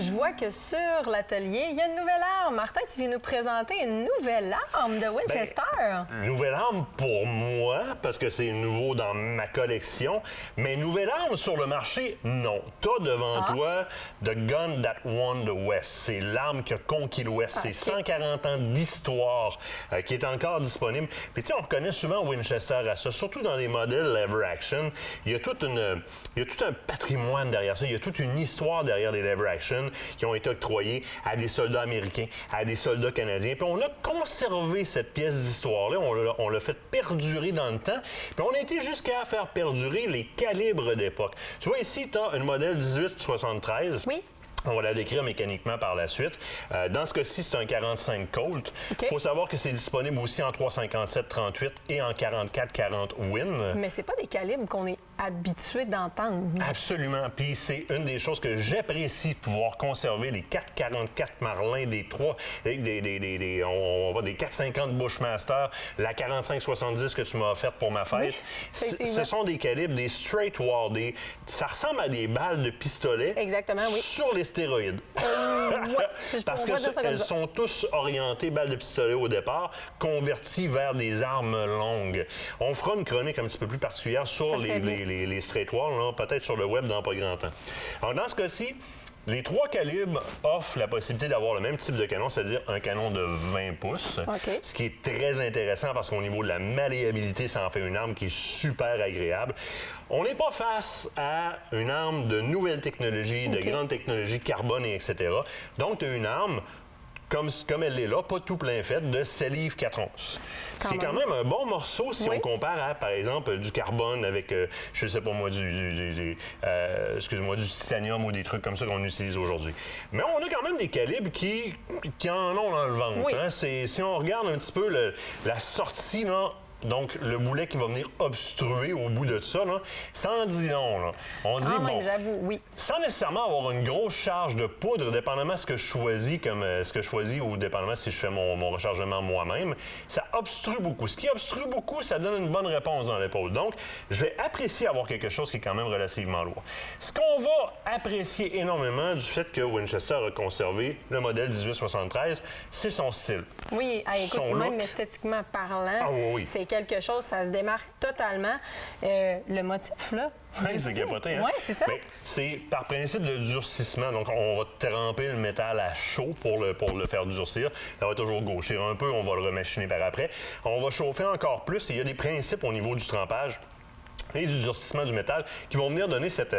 Je vois que sur l'atelier, il y a une nouvelle arme. Martin, tu viens nous présenter une nouvelle arme de Winchester. Nouvelle arme pour moi, parce que c'est nouveau dans ma collection, mais nouvelle arme sur le marché, non. T'as devant toi The Gun That Won the West. C'est l'arme qui a conquis l'Ouest. C'est 140 ans d'histoire qui est encore disponible. Puis tu sais, on reconnaît souvent Winchester à ça, surtout dans les modèles lever action. Il y a tout un patrimoine derrière ça. Il y a toute une histoire derrière les lever action qui ont été octroyés à des soldats américains, à des soldats canadiens. Puis on a conservé cette pièce d'histoire-là. On l'a fait perdurer dans le temps. Puis on a été jusqu'à faire perdurer les calibres d'époque. Tu vois ici, tu as une modèle 1873. Oui. On va la décrire mécaniquement par la suite. Dans ce cas-ci, c'est un 45 Colt. Il faut savoir que c'est disponible aussi en 357-38 et en 44-40 Win. Mais c'est pas des calibres qu'on est habitué d'entendre. Absolument. Puis c'est une des choses que j'apprécie, pouvoir conserver les 4,44 Marlin, des 4,50 Bushmaster, la 45-70 que tu m'as offerte pour ma fête. Oui, ce sont des calibres, des straight war, ça ressemble à des balles de pistolet. Exactement, oui. Sur les stéroïdes. Parce que elles sont tous orientées balles de pistolet au départ, converties vers des armes longues. On fera une chronique un petit peu plus particulière sur les straight war, peut-être sur le web dans pas grand temps. Alors, dans ce cas-ci, les trois calibres offrent la possibilité d'avoir le même type de canon, c'est-à-dire un canon de 20 pouces, ce qui est très intéressant parce qu'au niveau de la malléabilité, ça en fait une arme qui est super agréable. On n'est pas face à une arme de nouvelle technologie, de grande technologie, carbone, et etc. Donc, tu as une arme comme elle est là, pas tout plein fait, de 7 livres 4 onces. Ce qui est quand même un bon morceau si on compare à, par exemple, du carbone avec, je sais pas moi, du titanium ou des trucs comme ça qu'on utilise aujourd'hui. Mais on a quand même des calibres qui en ont dans le ventre. Oui. Hein? Si on regarde un petit peu la sortie, là, donc, le boulet qui va venir obstruer au bout de ça, là, ça en dit long. Là. On dit, bon, j'avoue, oui. Sans nécessairement avoir une grosse charge de poudre, dépendamment de ce que je choisis, ou dépendamment si je fais mon rechargement moi-même, ça obstrue beaucoup. Ce qui obstrue beaucoup, ça donne une bonne réponse dans l'épaule. Donc, je vais apprécier avoir quelque chose qui est quand même relativement lourd. Ce qu'on va apprécier énormément du fait que Winchester a conservé le modèle 1873, c'est son style. Oui, écoute, même esthétiquement parlant, c'est quelque chose, ça se démarque totalement. Le motif, là. Oui, c'est capoté, hein? Oui, c'est ça. C'est par principe de durcissement. Donc, on va tremper le métal à chaud pour le faire durcir. Ça va toujours gauchir un peu, on va le remachiner par après. On va chauffer encore plus. Et il y a des principes au niveau du trempage et du durcissement du métal qui vont venir donner cette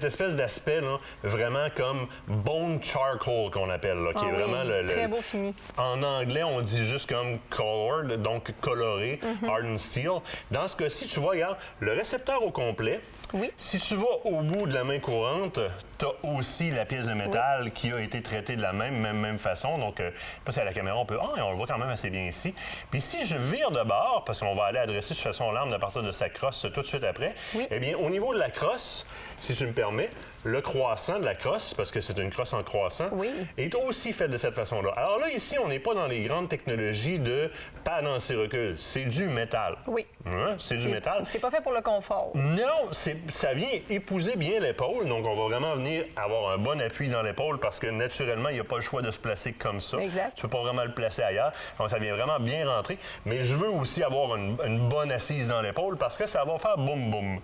espèce d'aspect là, vraiment comme bone charcoal qu'on appelle, là, qui est vraiment très beau fini. En anglais, on dit juste comme colored, donc coloré, hardened steel. Dans ce cas-ci, tu vois, regarde, le récepteur au complet. Oui. Si tu vas au bout de la main courante, tu as aussi la pièce de métal qui a été traitée de la même façon. Donc, pas si à la caméra, on le voit quand même assez bien ici. Puis si je vire de bord, parce qu'on va aller adresser de façon l'arme à partir de sa crosse tout de suite après, eh bien, au niveau de la crosse, si tu me permets, le croissant de la crosse, parce que c'est une crosse en croissant, est aussi fait de cette façon-là. Alors là, ici, on n'est pas dans les grandes technologies de pad anti-recul. C'est du métal. Oui. Hein? C'est du métal. C'est pas fait pour le confort. Non, ça vient épouser bien l'épaule. Donc, on va vraiment venir avoir un bon appui dans l'épaule parce que, naturellement, il n'y a pas le choix de se placer comme ça. Exact. Tu peux pas vraiment le placer ailleurs. Donc, ça vient vraiment bien rentrer. Mais je veux aussi avoir une bonne assise dans l'épaule parce que ça va faire boum-boum.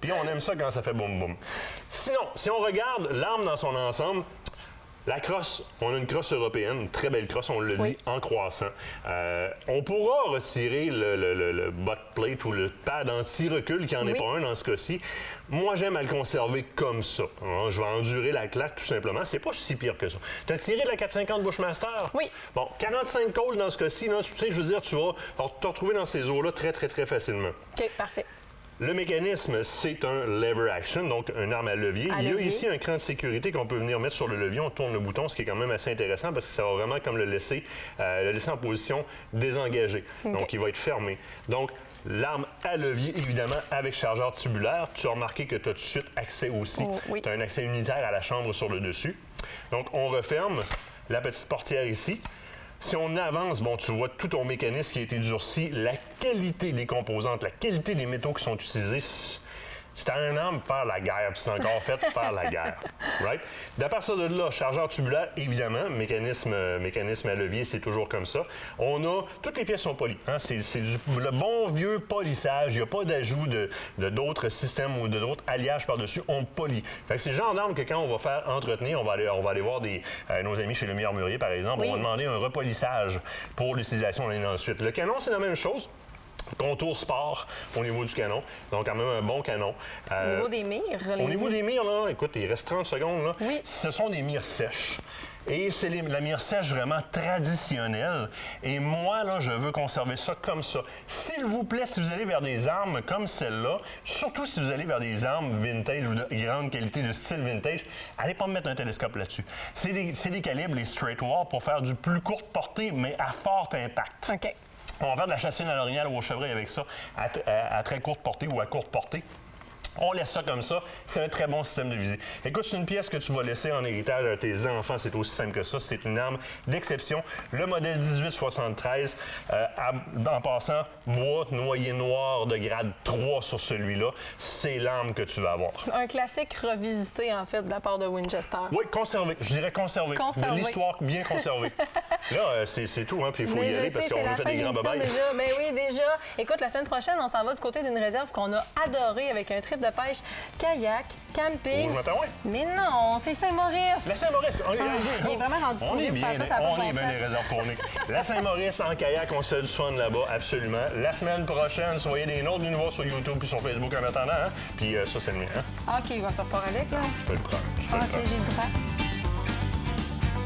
Puis, on aime ça quand ça fait boum-boum. Sinon, si on regarde l'arme dans son ensemble, la crosse, on a une crosse européenne, une très belle crosse, on le dit, en croissant. On pourra retirer le butt plate ou le pad anti-recul, qui n'en est pas un dans ce cas-ci. Moi, j'aime à le conserver comme ça. Hein, je vais endurer la claque, tout simplement. C'est pas si pire que ça. Tu as tiré la 450 Bushmaster? Oui. Bon, 45 Colt dans ce cas-ci, tu sais, je veux dire, tu vas te retrouver dans ces eaux-là très, très, très facilement. OK, parfait. Le mécanisme, c'est un lever action, donc une arme à levier. Il y a ici un cran de sécurité qu'on peut venir mettre sur le levier. On tourne le bouton, ce qui est quand même assez intéressant parce que ça va vraiment comme le laisser en position désengagée. Donc, il va être fermé. Donc, l'arme à levier, évidemment, avec chargeur tubulaire. Tu as remarqué que tu as tout de suite accès aussi. Tu as un accès unitaire à la chambre sur le dessus. Donc, on referme la petite portière ici. Si on avance, bon, tu vois tout ton mécanisme qui a été durci, la qualité des composantes, la qualité des métaux qui sont utilisés, C'était un arme pour faire la guerre, puis c'est encore fait pour faire la guerre. Right? À partir de là, chargeur tubulaire, évidemment, mécanisme à levier, c'est toujours comme ça. On a, toutes les pièces sont polies. Hein? C'est le bon vieux polissage. Il n'y a pas d'ajout d'autres systèmes ou d'autres alliages par-dessus. On polit. Fait que c'est le genre d'arme que quand on va faire entretenir, on va aller voir nos amis chez le armurier, par exemple, on va demander un repolissage pour l'utilisation l'année ensuite. Le canon, c'est la même chose. Contour sport au niveau du canon. Donc, quand même un bon canon. Au niveau des mires? Au niveau des mires, là, écoute, il reste 30 secondes. Là. Oui. Ce sont des mires sèches. Et c'est la mire sèche vraiment traditionnelle. Et moi, là, je veux conserver ça comme ça. S'il vous plaît, si vous allez vers des armes comme celle-là, surtout si vous allez vers des armes vintage ou de grande qualité, de style vintage, allez pas me mettre un télescope là-dessus. C'est des calibres, les straight war, pour faire du plus courte portée, mais à fort impact. OK. On va faire de la chasse fine à l'orignal ou au chevreuil avec ça, à très courte portée ou à courte portée. On laisse ça comme ça. C'est un très bon système de visée. Écoute, c'est une pièce que tu vas laisser en héritage à tes enfants. C'est aussi simple que ça. C'est une arme d'exception. Le modèle 1873, en passant, bois noyer noir de grade 3 sur celui-là. C'est l'arme que tu vas avoir. Un classique revisité, en fait, de la part de Winchester. Oui, conservé. Je dirais conservé. De l'histoire bien conservée. Là, c'est tout. Hein, puis il faut y aller parce qu'on a fait des grands babayes. Mais oui, déjà. Écoute, la semaine prochaine, on s'en va du côté d'une réserve qu'on a adorée avec un trip de pêche, kayak, camping. Rouge-Matawin? Mais non, c'est Saint-Maurice. La Saint-Maurice, il est vraiment rendu on est bien, les réserves fournies. La Saint-Maurice en kayak, on se fait du fun là-bas, absolument. La semaine prochaine, soyez des nôtres, venez nous voir sur YouTube puis sur Facebook en attendant. Hein? Puis ça, c'est le mien. Hein? OK, tu repars avec, là? Tu peux le prendre. OK, j'ai le droit.